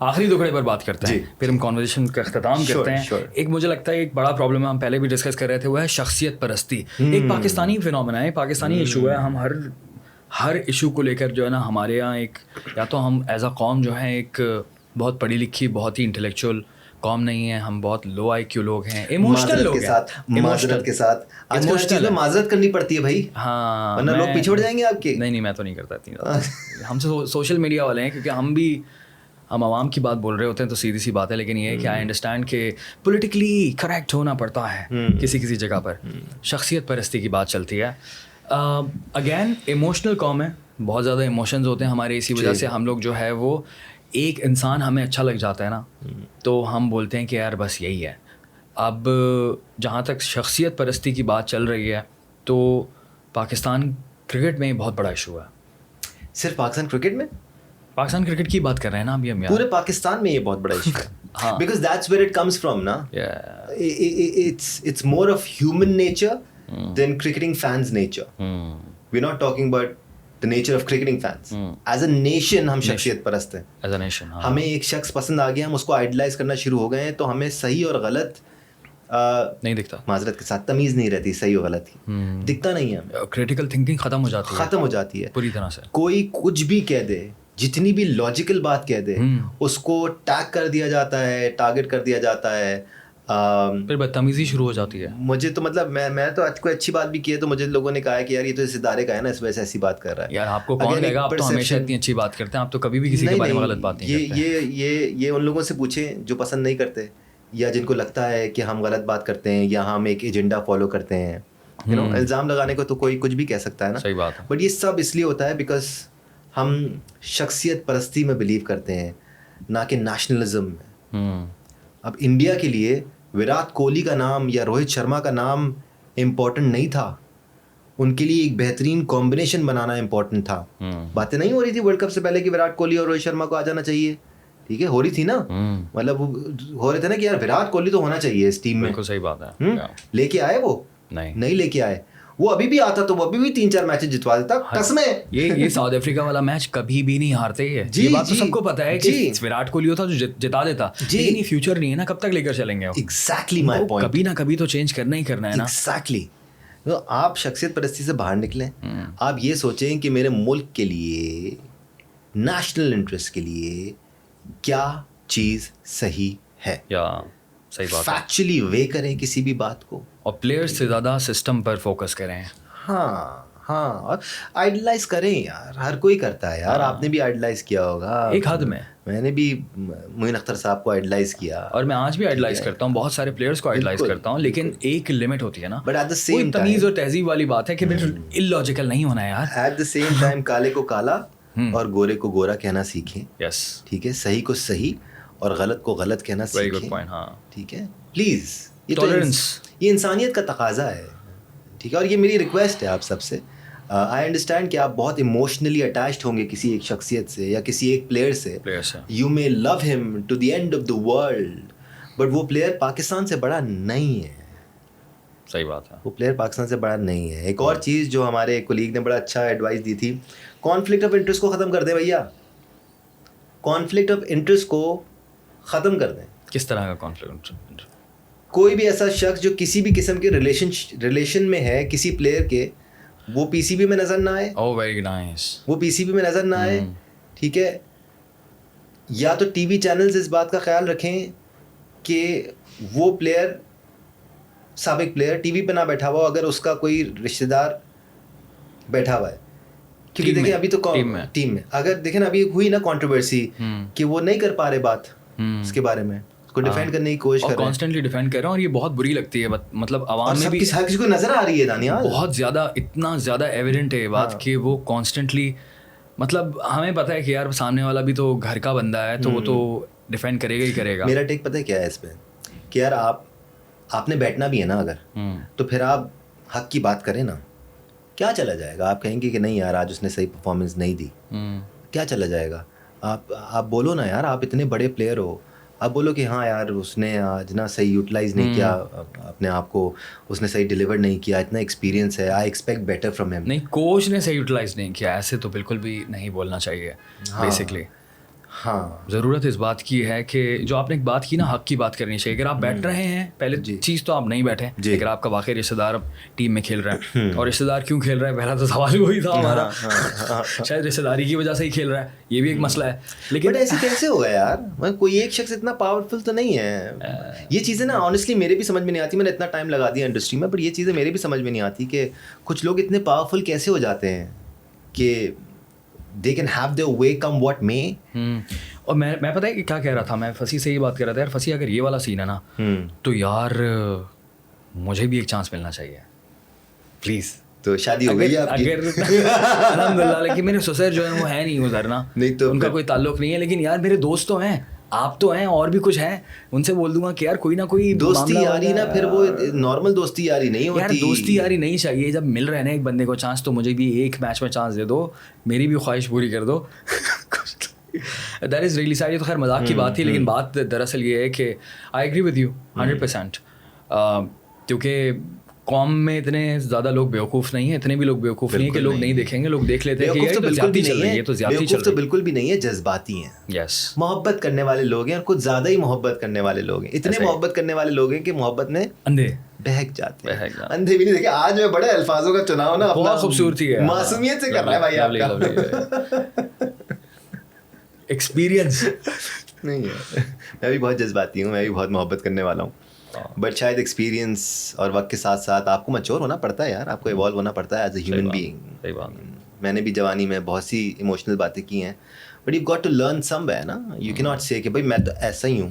آخری ٹکڑے پر بات کرتے ہیں پھر ہم کانورسیشن کا اختتام کرتے ہیں. ایک مجھے لگتا ہے ایک بڑا پرابلم ہے, ہم پہلے بھی ڈسکس کر رہے تھے, وہ ہے شخصیت پرستی. ایک پاکستانی فینومینا ہے, پاکستانی ایشو ہے. ہم ہر ایشو کو لے کر جو ہے نا ہمارے یہاں ایک یا تو ہم ایز اے قوم جو ہیں ایک بہت پڑھی لکھی بہت ہی انٹلیکچوئل قوم نہیں ہے, ہم بہت لو آئی کیو لوگ ہیں, ایموشنل لوگ ہیں. معذرت کے ساتھ آج کل چیز میں معذرت کرنی پڑتی ہے بھائی, ہاں ورنہ لوگ پیچھے ہٹ جائیں گے آپ کے. نہیں میں تو نہیں کرتا اتنی. ہم سوشل میڈیا والے ہیں کیونکہ ہم عوام کی بات بول رہے ہوتے ہیں تو سیدھی سی بات ہے, لیکن یہ ہے کہ آئی انڈرسٹینڈ کہ پولیٹیکلی کریکٹ ہونا پڑتا ہے کسی جگہ پر. شخصیت پرستی کی بات چلتی ہے. اگین ایموشنل قوم ہے, بہت زیادہ ایموشنز ہوتے ہیں ہمارے, اسی وجہ سے ہم لوگ جو ہے وہ ایک انسان ہمیں اچھا لگ جاتا ہے نا تو ہم بولتے ہیں کہ یار بس یہی ہے. اب جہاں تک شخصیت پرستی کی بات چل رہی ہے تو پاکستان کرکٹ میں بہت بڑا ایشو ہے. صرف پاکستان کرکٹ میں؟ پاکستان کرکٹ کی بات کر رہے ہیں نا ابھی ہم, پورے پاکستان میں یہ بہت بڑا ایشو ہے. Because that's where it comes from نا. It's more of human nature than cricketing fans nature. We not talking about the nature of cricketing fans. As a nation ہم شخصیت پرست ہیں. As a nation ہمیں ایک شخص پسند آ گیا, ہم اس کو آئیڈلائز کرنا شروع ہو گئے ہیں, تو ہمیں صحیح اور غلط نہیں دکھتا. معذرت کے ساتھ تمیز نہیں رہتی صحیح اور غلط کی, دکھتا نہیں ہے. کریٹیکل تھنکنگ ختم ہو جاتی ہے پوری طرح سے. کوئی کچھ بھی کہہ دے, جتنی بھی لاجیکل بات کہہ دے, اس کو ٹیگ کر دیا جاتا ہے, ٹارگیٹ کر دیا جاتا ہے, پھر بدتمیزی شروع ہو جاتی ہے. مجھے تو مطلب میں تو کوئی اچھی بات بھی کی ہے تو مجھے لوگوں نے کہا ہے کہ یار یہ تو اس ادارے کا ہے نا, اس وجہ سے ایسی بات کر رہا ہے. یار آپ کو کون کہے گا, آپ تو ہمیشہ اتنی اچھی بات کرتے ہیں, آپ تو کبھی بھی کسی کے بارے میں غلط بات نہیں کرتے. یہ ان لوگوں سے پوچھیں جو پسند نہیں کرتے یا جن کو لگتا ہے کہ ہم غلط بات کرتے ہیں یا ہم ایک ایجنڈا فالو کرتے ہیں. الزام لگانے کو تو کوئی کچھ بھی کہہ سکتا ہے نا. صحیح بات ہے. بٹ یہ سب اس لیے ہوتا ہے بیکاز ہم شخصیت پرستی میں بلیو کرتے ہیں, نہ کہ نیشنلزم میں. اب انڈیا کے لیے وراٹ کوہلی کا نام یا روہت شرما کا نام امپورٹنٹ نہیں تھا, ان کے لیے ایک بہترین کمبینیشن بنانا امپورٹنٹ تھا. باتیں نہیں ہو رہی تھی ورلڈ کپ سے پہلے کہ وراٹ کوہلی اور روہت شرما کو آ جانا چاہیے, ٹھیک ہے, ہو رہی تھی نا, مطلب ہو رہے تھے نا کہ یار وراٹ کوہلی تو ہونا چاہیے اس ٹیم میں. بالکل صحیح بات ہے. لے کے آئے وہ نہیں لے کے آئے. وہ ابھی بھی آتا تو وہ ابھی بھی 3-4 میچ جتوا دیتا. قسم ہے یہ ساؤتھ افریقہ والا میچ کبھی بھی نہیں ہارتے ہے, یہ بات تو سب کو پتا ہے کہ وراٹ کوہلی ہوتا جو جتا دیتا, لیکن یہ فیوچر نہیں ہے نا, کب تک لے کر چلیں گے. Exactly my point. کبھی نہ کبھی تو چینج کرنا ہی کرنا ہے نا. ایگزیکٹلی. آپ شخصیت پرستی سے باہر نکلیں, آپ یہ سوچیں کہ میرے ملک کے لیے, نیشنل انٹرسٹ کے لیے کیا چیز صحیح ہے, صحیح بات. فیکچولی وے کریں کسی بھی بات کو, اور پلیئرز سے زیادہ سسٹم پر فوکس کریں. ہاں اور آئیڈلائز کریں یار, ہر کوئی کرتا ہے یار. آپ نے بھی آئیڈلائز کیا ہوگا ایک حد میں. میں نے بھی معین اختر صاحب کو آئیڈلائز کیا, اور میں آج بھی آئیڈلائز کرتا ہوں, بہت سارے پلیئرز کو آئیڈلائز کرتا ہوں, لیکن ایک لمٹ ہوتی ہے نا. بٹ ایٹ دا سیم تمیز اور تہذیب والی بات ہے کہ اللاجیکل نہیں ہونا ہے یار. ایٹ دا سیم ٹائم کالے کو کالا اور گورے کو گورا کہنا سیکھیں. یس, ٹھیک ہے, صحیح کو صحیح اور غلط کو غلط کہنا سیکھیں. Very good point. ہاں ٹھیک ہے, پلیز. ٹالرنس, یہ انسانیت کا تقاضا ہے, ٹھیک ہے. اور یہ میری ریکویسٹ ہے آپ سب سے. آئی انڈرسٹینڈ کہ آپ بہت ایموشنلی اٹیچڈ ہوں گے کسی ایک شخصیت سے یا کسی ایک پلیئر سے. You may love him to the end of the world, but وہ پلیئر پاکستان سے بڑا نہیں ہے. صحیح بات ہے, وہ پلیئر پاکستان سے بڑا نہیں ہے. ایک اور چیز جو ہمارے کولیگ نے بڑا اچھا ایڈوائس دی تھی, کانفلکٹ آف انٹرسٹ کو ختم کر دیں بھیا. کانفلکٹ آف انٹرسٹ کو ختم کر دیں. کس طرح کا کانفلکٹ؟ کوئی بھی ایسا شخص جو کسی بھی قسم کے ریلیشن میں ہے کسی پلیئر کے, وہ پی سی بی میں نظر نہ آئے. Oh, very nice. وہ پی سی بی میں نظر نہ آئے, ٹھیک ہے. یا تو ٹی وی چینلز اس بات کا خیال رکھیں کہ وہ پلیئر, سابق پلیئر ٹی وی پہ نہ بیٹھا ہوا, اگر اس کا کوئی رشتہ دار بیٹھا ہوا ہے, کیونکہ دیکھیں ابھی تو ٹیم میں اگر دیکھیں نا ابھی ہوئی نا کنٹروورسی کہ وہ نہیں کر پا رہے بات اس کے بارے میں, اس کو ڈیفینڈ کرنے کی کوشش کر رہے ہیں, کانسٹنٹلی ڈیفینڈ کر رہے ہیں, اور یہ بہت بری لگتی ہے. مطلب عوام میں بھی ہر کسی کو نظر آ رہی ہے دانیال, بہت زیادہ, اتنا زیادہ ایویڈنٹ ہے یہ بات کہ وہ کانسٹنٹلی, مطلب ہمیں پتہ ہے کہ یار سامنے والا بھی تو گھر کا بندہ ہے تو وہ تو ڈیفینڈ کرے گا ہی کرے گا. میرا ٹیک پتہ ہے کیا ہے اس پہ, کہ یار آپ نے بیٹھنا بھی ہے نا اگر, تو پھر آپ حق کی بات کریں نا. کیا چلا جائے گا, آپ کہیں گے کہ نہیں یار آج اس نے صحیح پرفارمنس نہیں دی, کیا چلا جائے گا. آپ بولو نا یار, آپ اتنے بڑے پلیئر ہو, آپ بولو کہ ہاں یار اس نے آج نا صحیح یوٹیلائز نہیں کیا اپنے آپ کو, اس نے صحیح ڈیلیور نہیں کیا, اتنا ایکسپیرینس ہے, I expect better from him. نہیں, کوچ نے صحیح یوٹیلائز نہیں کیا, ایسے تو بالکل بھی نہیں بولنا چاہیے بیسکلی. ہاں ضرورت اس بات کی ہے کہ جو آپ نے ایک بات کی نا, حق کی بات کرنی چاہیے. اگر آپ بیٹھ رہے ہیں, پہلے چیز تو آپ نہیں بیٹھے. اگر آپ کا واقعی رشتہ دار ٹیم میں کھیل رہا ہے, اور رشتہ دار کیوں کھیل رہا ہے, پہلا تو سوال وہی تھا ہمارا. شاید رشتہ داری کی وجہ سے ہی کھیل رہا ہے, یہ بھی ایک مسئلہ ہے. لیکن ایسے کیسے ہوگا یار, کوئی ایک شخص اتنا پاورفل تو نہیں ہے. یہ چیزیں نا آنیسٹلی میرے بھی سمجھ میں نہیں آتی. میں نے اتنا ٹائم لگا دیا انڈسٹری میں, پر یہ چیزیں میرے بھی سمجھ میں نہیں آتی کہ کچھ لوگ اتنے پاورفل کیسے ہو جاتے ہیں کہ they can have their way come what may. اور میں پتہ ہے کہ کیا کہہ رہا تھا, میں فصیح سے یہ بات کر رہا تھا, یار فصیح اگر یہ والا سین ہے نا تو یار مجھے بھی ایک چانس ملنا چاہیے پلیز. تو شادی ہو گئی اگر الحمد للہ, لیکن میرے سسر جو ہیں وہ ہے نہیں ادھر نا, ان کا کوئی تعلق نہیں ہے. لیکن یار میرے دوست تو ہیں, آپ تو ہیں, اور بھی کچھ ہیں, ان سے بول دوں گا کہ یار کوئی نہ کوئی دوستی یاری نا, پھر وہ نارمل دوستی یاری نہیں ہوتی. یار دوستی یاری نہیں چاہیے. جب مل رہے ہیں نا ایک بندے کو چانس, تو مجھے بھی ایک میچ میں چانس دے دو, میری بھی خواہش پوری کر دو. That is really sad. یہ تو خیر مذاق کی بات تھی, لیکن بات دراصل یہ ہے کہ آئی ایگری ود یو 100%, کیونکہ قوم میں اتنے زیادہ لوگ بیوقوف نہیں ہیں, اتنے بھی لوگ بیوقوف نہیں ہیں کہ لوگ نہیں دیکھیں گے, لوگ دیکھ لیتے ہیں کہ یہ تو زیادتی چل رہی ہے, یہ تو زیادتی چل رہی ہے. تو بالکل بھی نہیں ہے, جذباتی ہیں. یس, محبت کرنے والے لوگ ہیں, اور کچھ زیادہ ہی محبت کرنے والے لوگ ہیں. اتنے محبت کرنے والے لوگ ہیں کہ محبت میں اندھے بہک جاتے ہیں. اندھے بھی نہیں. دیکھیں آج میں بڑے الفاظوں کا چناؤ نا بہت خوبصورتی ہے, معصومیت سے کر رہا ہے بھائی آپ کا ایکسپیرینس نہیں ہے. میں بھی بہت جذباتی ہوں, میں بھی بہت محبت کرنے والا ہوں, بٹ شاید ایکسپیرینس اور وقت کے ساتھ ساتھ آپ کو میچور ہونا پڑتا ہے یار, آپ کو ایوالو ہونا پڑتا ہے ایز اے ہیومن بینگ. میں نے بھی جوانی میں بہت سی ایموشنل باتیں کی ہیں, but you got to learn somewhere نا. یو کی ناٹ سے کہ بھائی میں تو ایسا ہی ہوں,